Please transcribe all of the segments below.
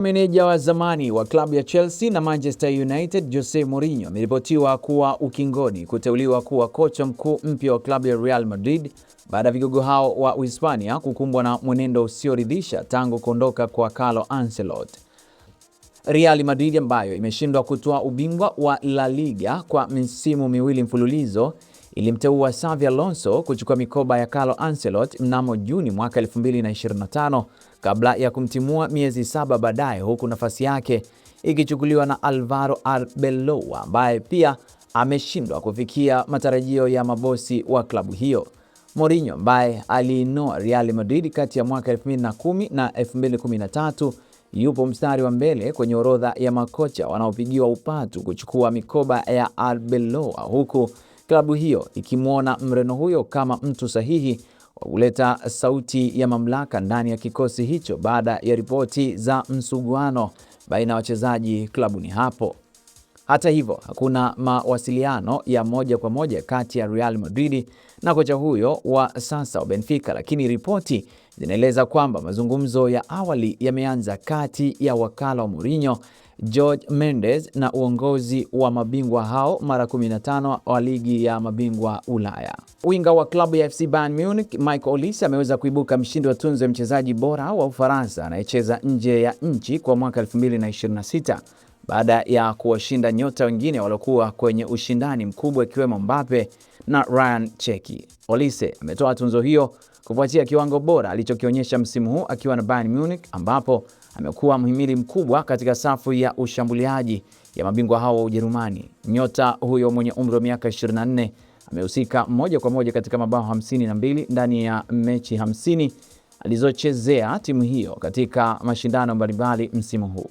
Meneja wa zamani wa klabu ya Chelsea na Manchester United Jose Mourinho ameripotiwa kuwa ukingoni kuteuliwa kuwa kocha mkuu mpya wa klabu ya Real Madrid baada ya vigogo hao wa Uhispania kukumbwa na mwenendo usioridhisha tangu kuondoka kwa Carlo Ancelotti. Real Madrid ambayo imeshindwa kutoa ubingwa wa La Liga kwa misimu miwili mfululizo ilimteua Xabi Alonso kuchukua mikoba ya Carlo Ancelotti mnamo Juni mwaka 2025 kabla ya kumtimua miezi 7 baadaye, huku nafasi yake ikichukuliwa na Alvaro Arbeloa ambaye pia ameshindwa kufikia matarajio ya mabosi wa klabu hiyo. Mourinho ambaye aliinoa Real Madrid kati ya mwaka 2010 na 2013 yupo mstari wa mbele kwenye orodha ya makocha wanaopigiwa upatu kuchukua mikoba ya Arbeloa, huku klabu hiyo ikimwona Mreno huyo kama mtu sahihi wa kuleta sauti ya mamlaka ndani ya kikosi hicho baada ya ripoti za msuguano baina ya wachezaji klabuni hapo. Hata hivyo, hakuna mawasiliano ya moja kwa moja kati ya Real Madrid na kocha huyo wa sasa wa Benfica, lakini ripoti zinaeleza kwamba mazungumzo ya awali yameanza kati ya wakala wa Mourinho Jorge Mendes na uongozi wa mabingwa hao mara 15 wa ligi ya mabingwa Ulaya. Winga wa klabu ya FC Bayern Munich Michael Olise ameweza kuibuka mshindi wa tunzo ya mchezaji bora wa Ufaransa anayecheza nje ya nchi kwa mwaka 2026 baada ya kuwashinda nyota wengine waliokuwa kwenye ushindani mkubwa ikiwemo Mbappe na Ryan Cherki. Olise ametoa tunzo hiyo kufuatia kiwango bora alichokionyesha msimu huu akiwa na Bayern Munich, ambapo amekuwa mhimili mkubwa katika safu ya ushambuliaji ya mabingwa hao wa Ujerumani. Nyota huyo mwenye umri wa miaka 24 amehusika moja kwa moja katika mabao 52 ndani ya mechi 50 alizochezea timu hiyo katika mashindano mbalimbali msimu huu.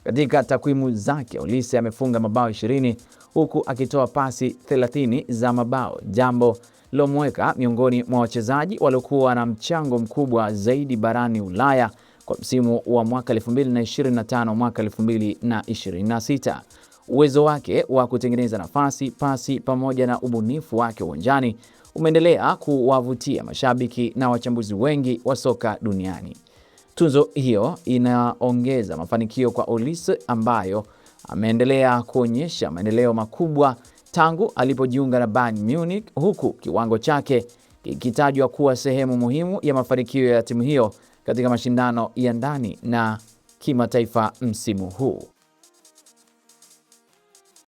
Katika takwimu zake, Olise amefunga mabao 20 huku akitoa pasi 30 za mabao, jambo lilomweka miongoni mwa wachezaji waliokuwa na mchango mkubwa zaidi barani Ulaya kwa msimu wa mwaka 2025 mwaka 2026. Uwezo wake wa kutengeneza nafasi, pasi pamoja na ubunifu wake uwanjani umeendelea kuwavutia mashabiki na wachambuzi wengi wa soka duniani. Tunzo hiyo inaongeza mafanikio kwa Olise ambayo ameendelea kuonyesha maendeleo makubwa tangu alipojiunga na Bayern Munich, huku kiwango chake kikitajwa kuwa sehemu muhimu ya mafanikio ya timu hiyo katika mashindano ya ndani na kimataifa msimu huu.